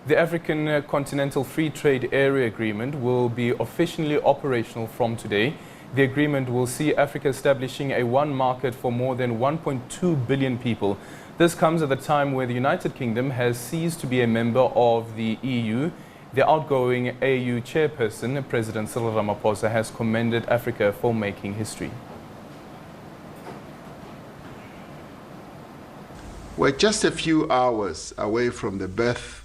The African Continental Free Trade Area Agreement will be officially operational from today. The agreement will see Africa establishing a one market for more than 1.2 billion people. This comes at a time where the United Kingdom has ceased to be a member of the EU. The outgoing AU chairperson, President Cyril Ramaphosa, has commended Africa for making history. We're just a few hours away from the birth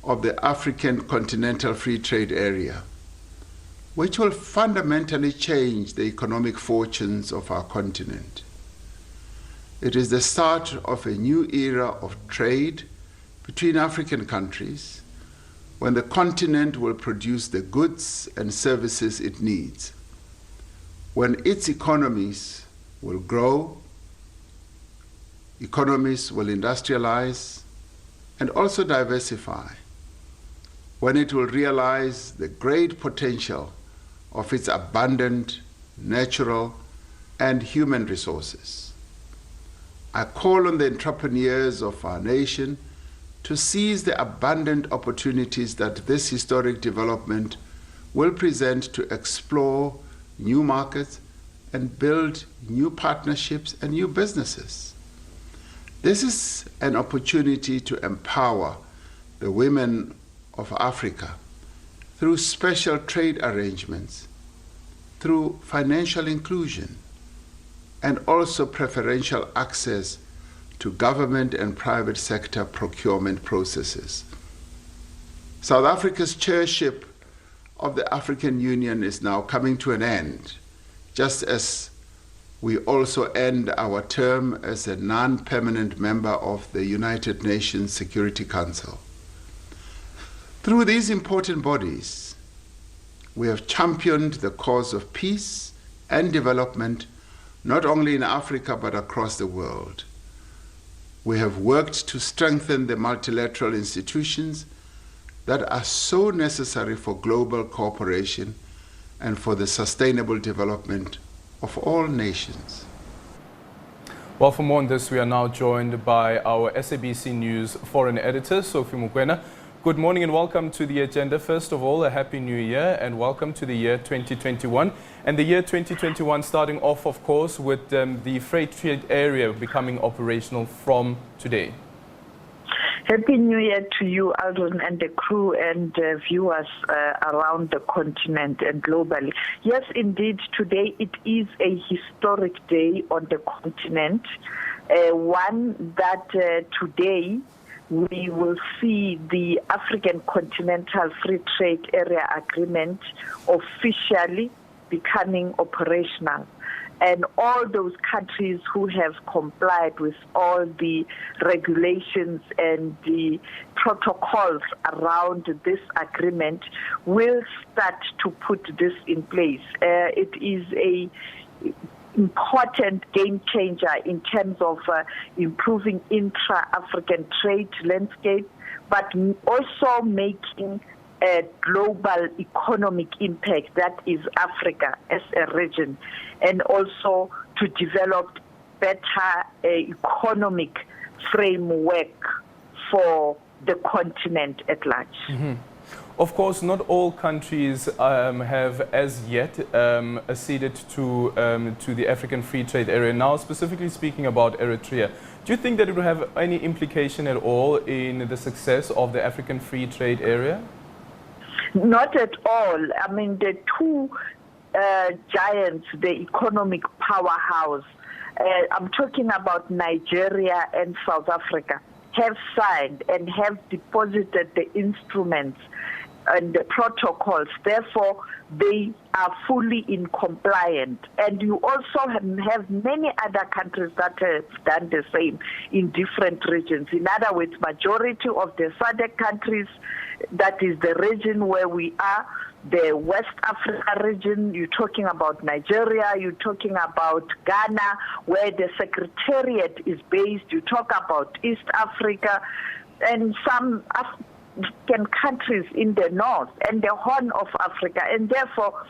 of the African Continental Free Trade Area, which will fundamentally change the economic fortunes of our continent. It is the start of a new era of trade between African countries, when the continent will produce the goods and services it needs, when its economies will grow, economies will industrialize and also diversify, when it will realize the great potential of its abundant natural and human resources. I call on the entrepreneurs of our nation to seize the abundant opportunities that this historic development will present to explore new markets and build new partnerships and new businesses. This is an opportunity to empower the women of Africa through special trade arrangements, through financial inclusion, and also preferential access to government and private sector procurement processes. South Africa's chairship of the African Union is now coming to an end, just as we also end our term as a non-permanent member of the United Nations Security Council. Through these important bodies, we have championed the cause of peace and development, not only in Africa but across the world. We have worked to strengthen the multilateral institutions that are so necessary for global cooperation and for the sustainable development of all nations. Well, for more on this, we are now joined by our SABC News Foreign Editor, Sophie Mokoena. Good morning and welcome to the agenda. First of all, a happy new year and welcome to the year 2021. And the year 2021 starting off, of course, with the freight trade area becoming operational from today. Happy New Year to you, Aldon, and the crew and viewers around the continent and globally. Yes, indeed, today it is a historic day on the continent, one that today we will see the African Continental Free Trade Area Agreement officially becoming operational. And all those countries who have complied with all the regulations and the protocols around this agreement will start to put this in place. It is a important game changer in terms of improving intra-African trade landscape, but also making a global economic impact, that is Africa as a region, and also to develop better economic framework for the continent at large. Mm-hmm. Of course, not all countries have as yet acceded to the African Free Trade Area. Now, specifically speaking about Eritrea, do you think that it will have any implication at all in the success of the African Free Trade Area? Not at all. I mean, the two giants, the economic powerhouse, I'm talking about Nigeria and South Africa, have signed and have deposited the instruments and the protocols. Therefore, they are fully in compliance. And you also have many other countries that have done the same in different regions. In other words, majority of the SADC countries, that is the region where we are, the West Africa region, you're talking about Nigeria, you're talking about Ghana, where the Secretariat is based, you talk about East Africa, and some African countries in the north and the Horn of Africa, and therefore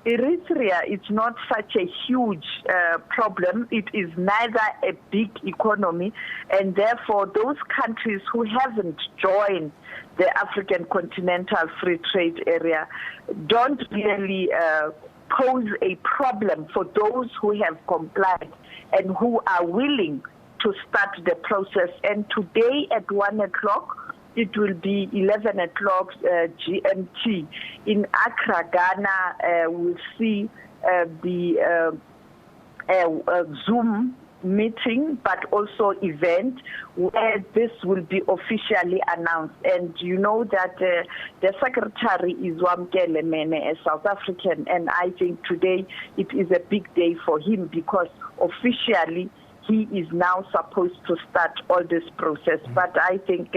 Eritrea is not such a huge problem. It is neither a big economy, and therefore those countries who haven't joined the African Continental Free Trade Area don't really pose a problem for those who have complied and who are willing to start the process. And today at 1 o'clock, it will be 11 o'clock GMT. In Accra, Ghana, we'll see the Zoom meeting, but also event where this will be officially announced. And you know that the secretary is Wamkele Mene, a South African, and I think today it is a big day for him because officially he is now supposed to start all this process. But I think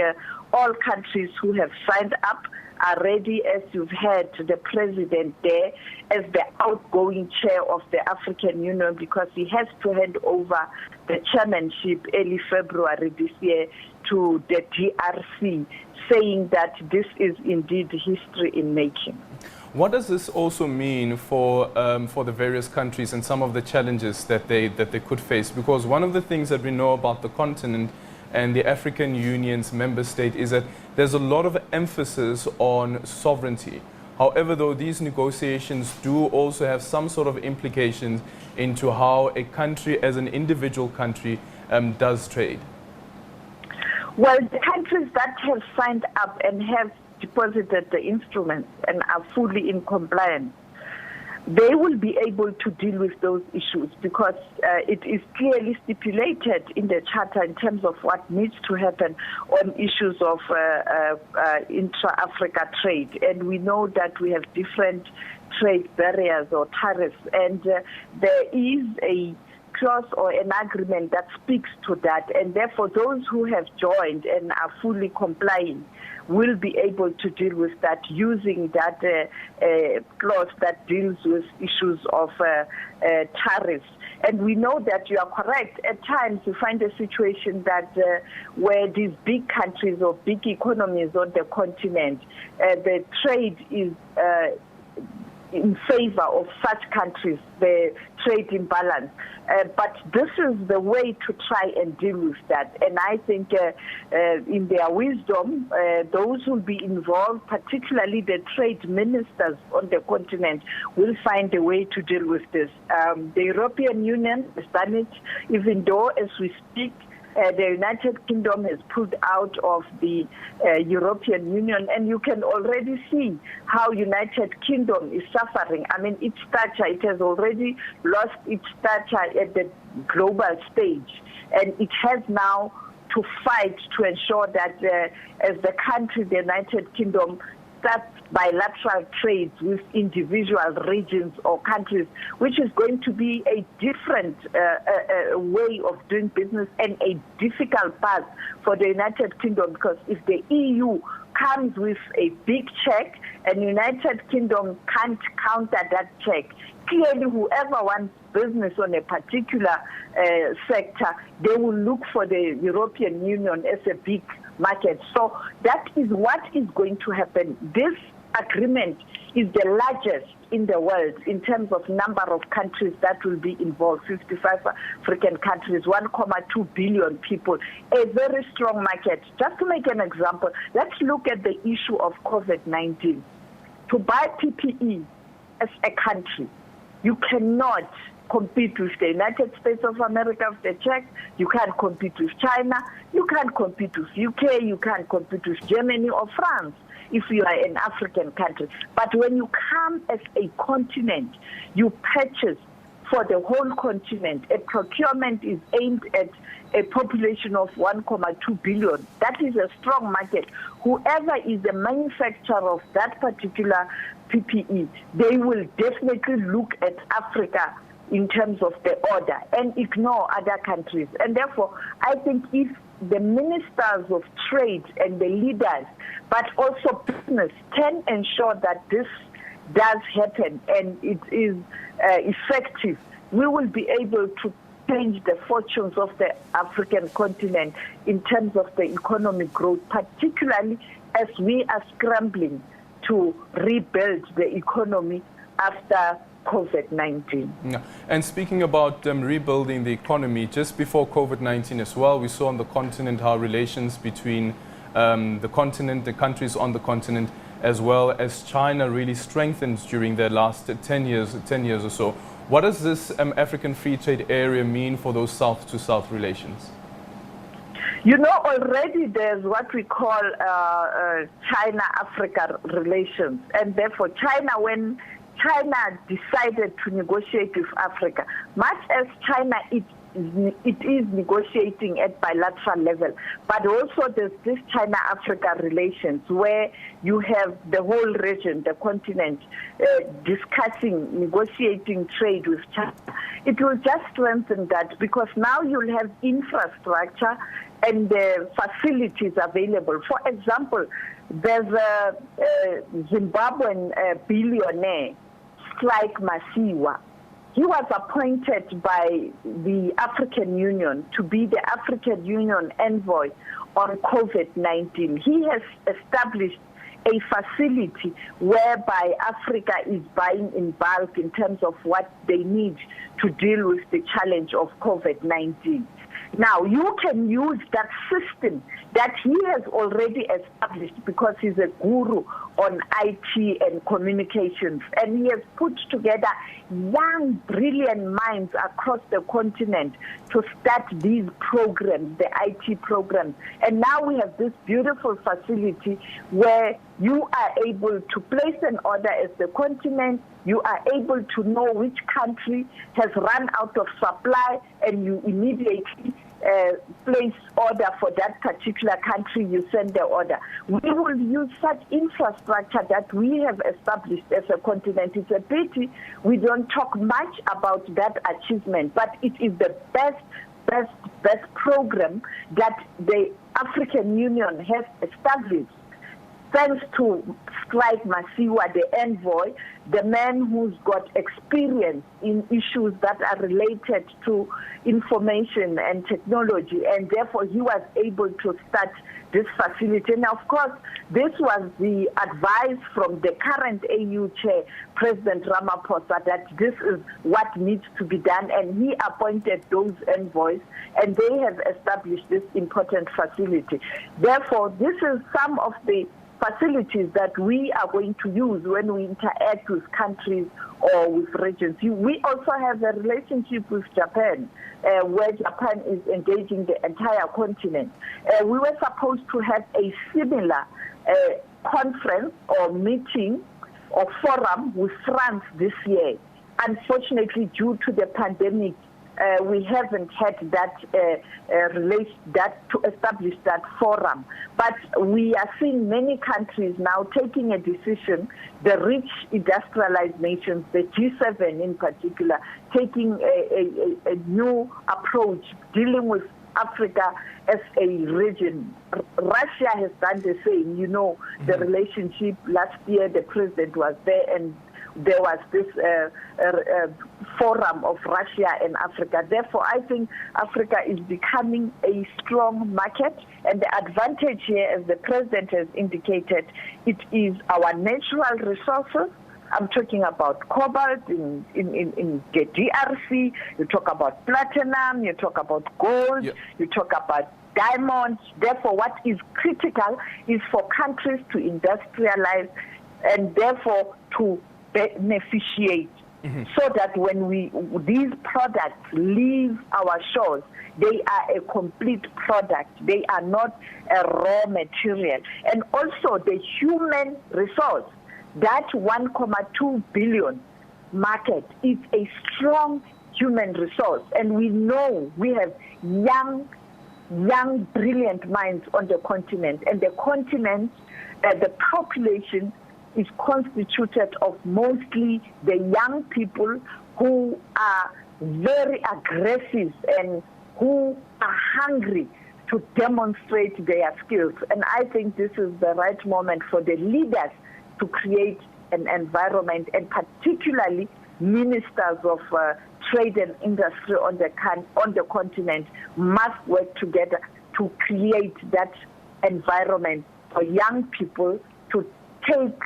all countries who have signed up are ready, as you've heard the president there as the outgoing chair of the African Union, because he has to hand over the chairmanship early February this year to the DRC, saying that this is indeed history in making. What does this also mean for the various countries and some of the challenges that they could face? Because one of the things that we know about the continent and the African Union's member state is that there's a lot of emphasis on sovereignty. However, though, these negotiations do also have some sort of implications into how a country as an individual country does trade. Well, the countries that have signed up and have deposited the instruments and are fully in compliance, they will be able to deal with those issues because it is clearly stipulated in the charter in terms of what needs to happen on issues of intra-Africa trade. And we know that we have different trade barriers or tariffs, and there is a clause or an agreement that speaks to that, and therefore those who have joined and are fully complying will be able to deal with that using that clause that deals with issues of tariffs. And we know that you are correct. At times you find a situation that where these big countries or big economies on the continent, the trade is in favor of such countries, the trade imbalance. But this is the way to try and deal with that. And I think in their wisdom, those who will be involved, particularly the trade ministers on the continent, will find a way to deal with this. The European Union has done it, even though as we speak, the United Kingdom has pulled out of the European Union, and you can already see how United Kingdom is suffering. I mean, its stature, it has already lost its stature at the global stage, and it has now to fight to ensure that as the country, the United Kingdom, starts bilateral trades with individual regions or countries, which is going to be a different way of doing business and a difficult path for the United Kingdom, because if the EU comes with a big check and United Kingdom can't counter that check, clearly whoever wants business on a particular sector, they will look for the European Union as a big market. So that is what is going to happen. This agreement is the largest in the world in terms of number of countries that will be involved, 55 African countries, 1.2 billion people, a very strong market. Just to make an example, let's look at the issue of COVID-19. To buy PPE as a country, you cannot compete with the United States of America, with the Czech, you can't compete with China, you can't compete with UK, you can't compete with Germany or France if you are an African country. But when you come as a continent, you purchase for the whole continent. A procurement is aimed at a population of 1.2 billion. That is a strong market. Whoever is the manufacturer of that particular PPE, they will definitely look at Africa in terms of the order and ignore other countries. And therefore, I think if the ministers of trade and the leaders, but also business, can ensure that this does happen and it is effective, we will be able to change the fortunes of the African continent in terms of the economic growth, particularly as we are scrambling to rebuild the economy after COVID-19. Yeah. And speaking about rebuilding the economy, just before COVID-19 as well, we saw on the continent how relations between the continent, the countries on the continent, as well as China really strengthened during the last 10 years or so. What does this African Free Trade Area mean for those South-to-South relations? You know, already there's what we call China-Africa relations. And therefore, when China decided to negotiate with Africa, much as China it is negotiating at bilateral level, but also there's this China-Africa relations where you have the whole region, the continent, negotiating trade with China. It will just strengthen that, because now you'll have infrastructure and facilities available. For example, there's a Zimbabwean billionaire, Masiwa. He was appointed by the African Union to be the African Union envoy on COVID-19. He has established a facility whereby Africa is buying in bulk in terms of what they need to deal with the challenge of COVID-19. Now, you can use that system that he has already established, because he's a guru on IT and communications, and he has put together young, brilliant minds across the continent to start these programs, the IT programs. And now we have this beautiful facility where you are able to place an order as the continent. You are able to know which country has run out of supply, and you immediately place order for that particular country. You send the order. We will use such infrastructure that we have established as a continent. It's a pity we don't talk much about that achievement, but it is the best program that the African Union has established. Thanks to Masiwa, the envoy, the man who's got experience in issues that are related to information and technology, and therefore he was able to start this facility. And of course, this was the advice from the current AU chair, President Ramaphosa, that this is what needs to be done, and he appointed those envoys, and they have established this important facility. Therefore, this is some of the facilities that we are going to use when we interact with countries or with regions. We also have a relationship with Japan, where Japan is engaging the entire continent. We were supposed to have a similar conference or meeting or forum with France this year. Unfortunately, due to the pandemic, we haven't had that to establish that forum. But we are seeing many countries now taking a decision, the rich industrialized nations, the G7 in particular, taking a new approach, dealing with Africa as a region. Russia has done the same. You know, the relationship last year, the president was there, and there was this forum of Russia and Africa. Therefore, I think Africa is becoming a strong market, and the advantage here, as the president has indicated, it is our natural resources. I'm talking about cobalt in the DRC, you talk about platinum, you talk about gold, you talk about diamonds. Therefore, what is critical is for countries to industrialize and therefore to beneficiate, so that when these products leave our shores, they are a complete product. They are not a raw material. And also the human resource, that 1.2 billion market is a strong human resource. And we know we have young, brilliant minds on the continent. And the continent, the population is constituted of mostly the young people who are very aggressive and who are hungry to demonstrate their skills. And I think this is the right moment for the leaders to create an environment, and particularly ministers of trade and industry on the continent must work together to create that environment for young people to take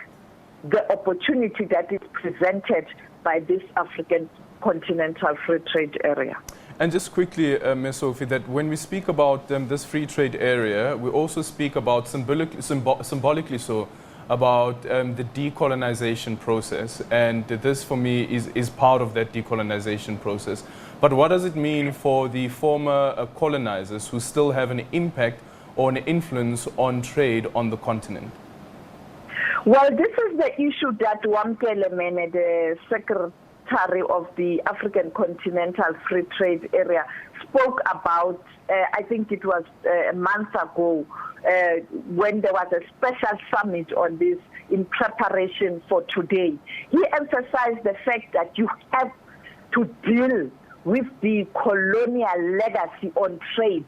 the opportunity that is presented by this African continental free trade area. And just quickly, Ms. Sophie, that when we speak about this free trade area, we also speak about symbolically so about the decolonization process, and this for me is part of that decolonization process. But what does it mean for the former colonizers who still have an impact or an influence on trade on the continent? Well, this is the issue that Wamkele Mene, the Secretary of the African Continental Free Trade Area, spoke about, I think it was a month ago, when there was a special summit on this in preparation for today. He emphasized the fact that you have to deal with the colonial legacy on trade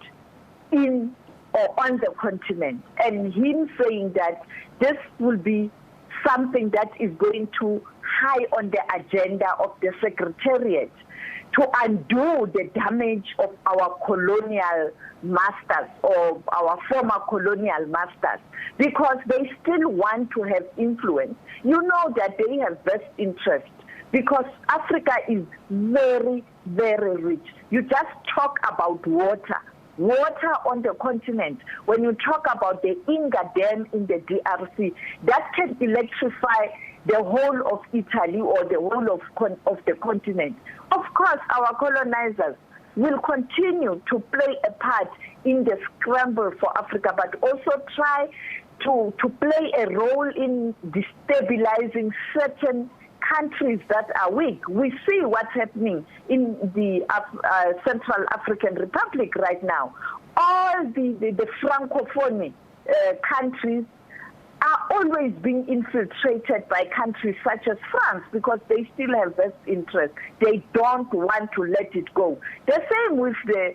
in or on the continent, and him saying that this will be something that is going to high on the agenda of the Secretariat to undo the damage of our colonial masters or our former colonial masters, because they still want to have influence. You know that they have best interest, because Africa is very, very rich. You just talk about water on the continent. When you talk about the Inga Dam in the DRC, that can electrify the whole of Italy or the whole of the continent. Of course, our colonizers will continue to play a part in the scramble for Africa, but also try to play a role in destabilizing certain countries that are weak. We see what's happening in the Central African Republic right now. All the Francophone countries are always being infiltrated by countries such as France, because they still have best interest. They don't want to let it go. The same with the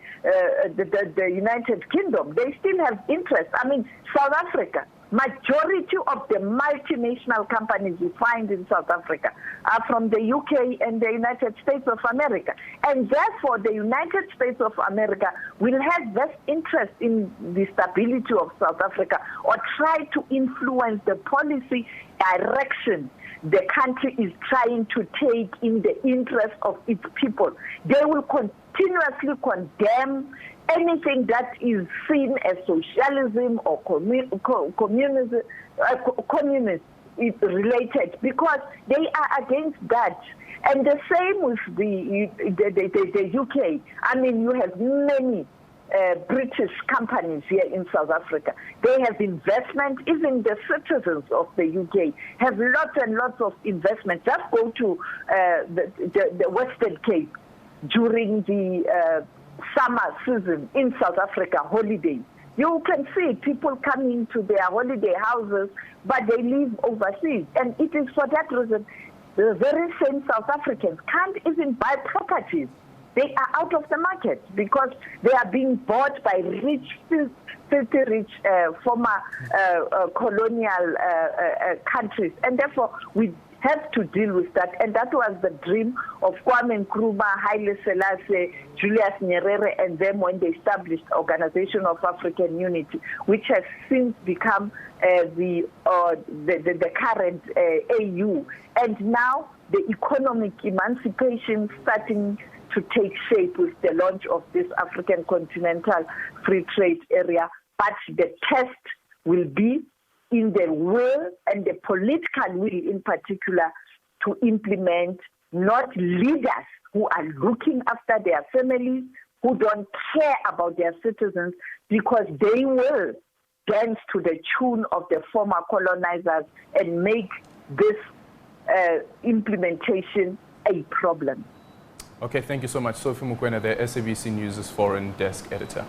United Kingdom. They still have interest. I mean, South Africa, majority of the multinational companies you find in South Africa are from the UK and the United States of America. And therefore, the United States of America will have best interest in the stability of South Africa, or try to influence the policy direction the country is trying to take in the interest of its people. They will continuously condemn anything that is seen as socialism or communism, communist related, because they are against that. And the same with the UK. I mean, you have many British companies here in South Africa. They have investment. Even the citizens of the UK have lots and lots of investment. Just go to the Western Cape during the summer season in South Africa, holiday. You can see people coming to their holiday houses, but they live overseas. And it is for that reason the very same South Africans can't even buy properties. They are out of the market because they are being bought by rich, filthy rich former colonial countries. And therefore, we have to deal with that. And that was the dream of Kwame Nkrumah, Haile Selassie, Julius Nyerere, and them when they established Organization of African Unity, which has since become the current AU. And now the economic emancipation starting to take shape with the launch of this African Continental Free Trade Area. But the test will be in the will and the political will in particular to implement, not leaders who are looking after their families, who don't care about their citizens, because they will dance to the tune of the former colonizers and make this implementation a problem. Okay, thank you so much. Sophie Mokoena, the SABC News Foreign Desk Editor.